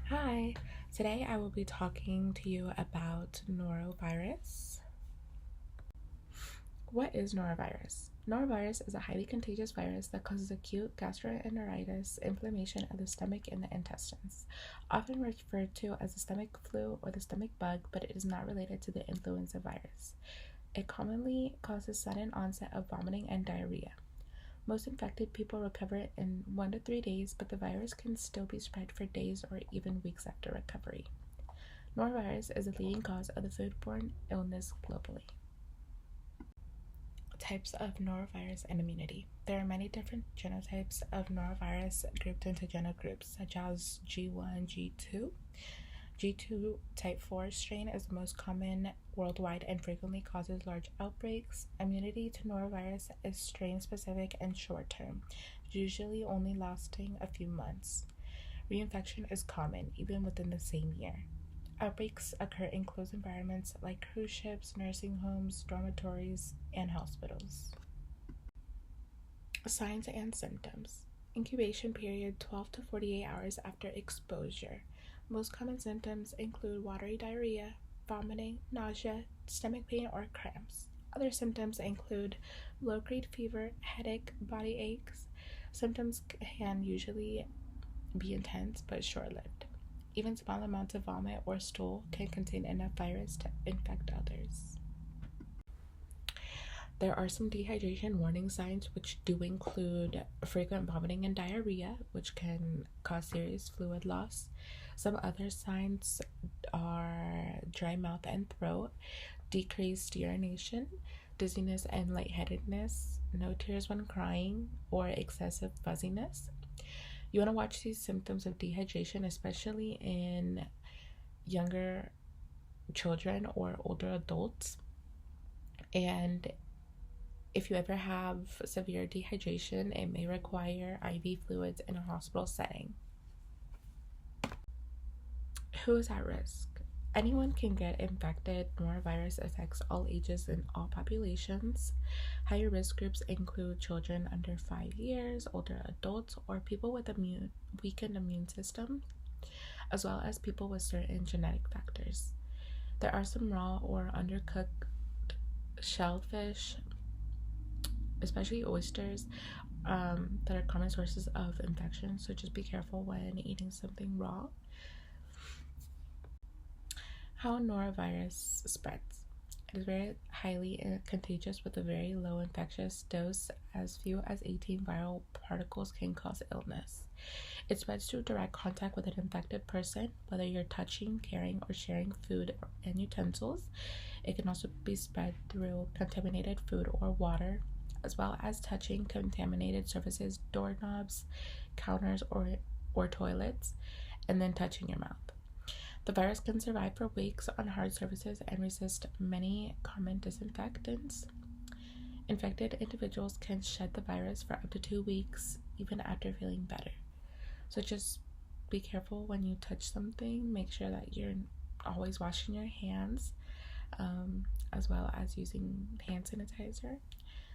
Hi, today I will be talking to you about norovirus. What is norovirus? Norovirus is a highly contagious virus that causes acute gastroenteritis, inflammation of the stomach and the intestines, often referred to as the stomach flu or the stomach bug, but it is not related to the influenza virus. It commonly causes sudden onset of vomiting and diarrhea. Most infected people recover in 1 to 3 days, but the virus can still be spread for days or even weeks after recovery. Norovirus is the leading cause of the foodborne illness globally. Types of norovirus and immunity. There are many different genotypes of norovirus grouped into genogroups such as G1, G2. G2 type 4 strain is the most common worldwide and frequently causes large outbreaks. Immunity to norovirus is strain specific and short term, usually only lasting a few months. Reinfection is common, even within the same year. Outbreaks occur in closed environments like cruise ships, nursing homes, dormitories, and hospitals. Signs and symptoms. Incubation period 12 to 48 hours after exposure. Most common symptoms include watery diarrhea, vomiting, nausea, stomach pain, or cramps. Other symptoms include low-grade fever, headache, body aches. Symptoms can usually be intense but short-lived. Even small amounts of vomit or stool can contain enough virus to infect others. There are some dehydration warning signs, which do include frequent vomiting and diarrhea, which can cause serious fluid loss. Some other signs are dry mouth and throat, decreased urination, dizziness and lightheadedness, no tears when crying, or excessive fuzziness. You want to watch these symptoms of dehydration, especially in younger children or older adults. And if you ever have severe dehydration, it may require IV fluids in a hospital setting. Who is at risk? Anyone can get infected. Norovirus affects all ages and all populations. Higher risk groups include children under 5 years, older adults, or people with weakened immune system, as well as people with certain genetic factors. There are some raw or undercooked shellfish, especially oysters, that are common sources of infection, so just be careful when eating something raw. How norovirus spreads. It is very highly contagious with a very low infectious dose. As few as 18 viral particles can cause illness. It spreads through direct contact with an infected person, whether you're touching, carrying, or sharing food and utensils. It can also be spread through contaminated food or water, as well as touching contaminated surfaces, doorknobs, counters, or toilets, and then touching your mouth. The virus can survive for weeks on hard surfaces and resist many common disinfectants. Infected individuals can shed the virus for up to 2 weeks, even after feeling better. So just be careful when you touch something. Make sure that you're always washing your hands, as well as using hand sanitizer.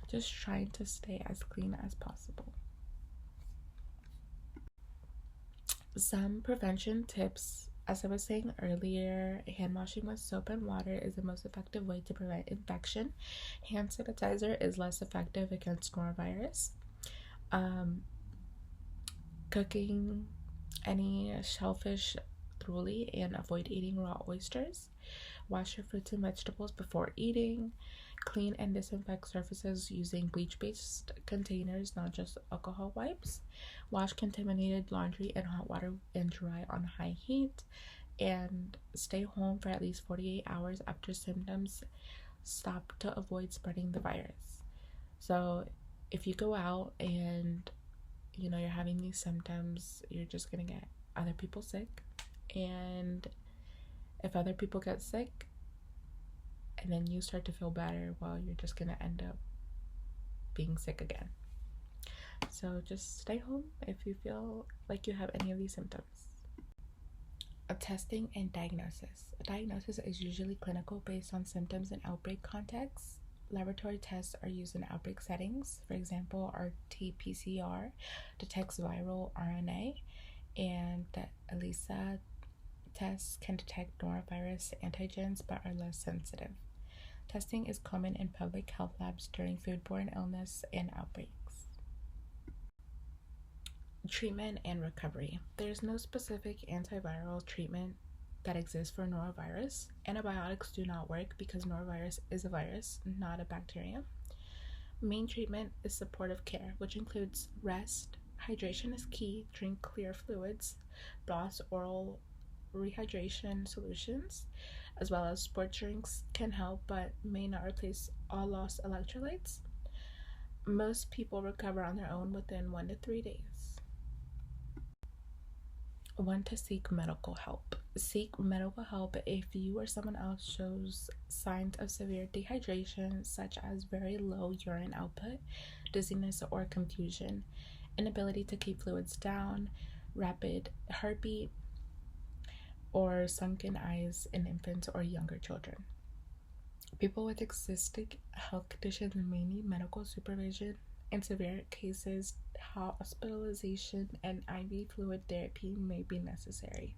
Just trying to stay as clean as possible. Some prevention tips. As I was saying earlier, hand washing with soap and water is the most effective way to prevent infection. Hand sanitizer is less effective against norovirus. Cooking any shellfish thoroughly and avoid eating raw oysters. Wash your fruits and vegetables before eating. Clean and disinfect surfaces using bleach-based containers, not just alcohol wipes. Wash contaminated laundry in hot water and dry on high heat. And stay home for at least 48 hours after symptoms stop to avoid spreading the virus. So if you go out and you're having these symptoms, you're just gonna get other people sick. And if other people get sick and then you start to feel better, well, you're just gonna end up being sick again. So just stay home if you feel like you have any of these symptoms. Testing and diagnosis. A diagnosis is usually clinical based on symptoms and outbreak contexts. Laboratory tests are used in outbreak settings. For example, RT-PCR detects viral RNA, and ELISA tests can detect norovirus antigens but are less sensitive. Testing is common in public health labs during foodborne illness and outbreaks. Treatment and recovery. There is no specific antiviral treatment that exists for norovirus. Antibiotics do not work because norovirus is a virus, not a bacteria. Main treatment is supportive care, which includes rest. Hydration is key. Drink clear fluids, broths, oral rehydration solutions, as well as sport drinks can help but may not replace all lost electrolytes. Most people recover on their own within 1 to 3 days. When to seek medical help. Seek medical help if you or someone else shows signs of severe dehydration, such as very low urine output, dizziness or confusion, inability to keep fluids down, rapid heartbeat, or sunken eyes in infants or younger children. People with existing health conditions may need medical supervision. In severe cases, hospitalization and IV fluid therapy may be necessary.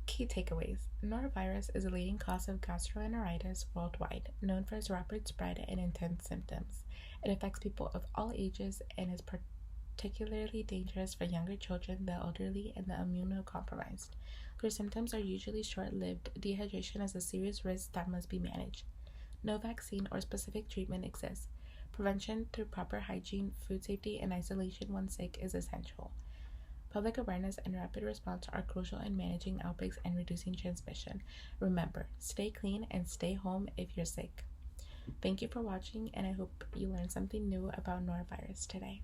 Key takeaways. Norovirus is a leading cause of gastroenteritis worldwide, known for its rapid spread and intense symptoms. It affects people of all ages and is particularly dangerous for younger children, the elderly, and the immunocompromised. Their symptoms are usually short-lived. Dehydration is a serious risk that must be managed. No vaccine or specific treatment exists. Prevention through proper hygiene, food safety, and isolation when sick is essential. Public awareness and rapid response are crucial in managing outbreaks and reducing transmission. Remember, stay clean and stay home if you're sick. Thank you for watching, and I hope you learned something new about norovirus today.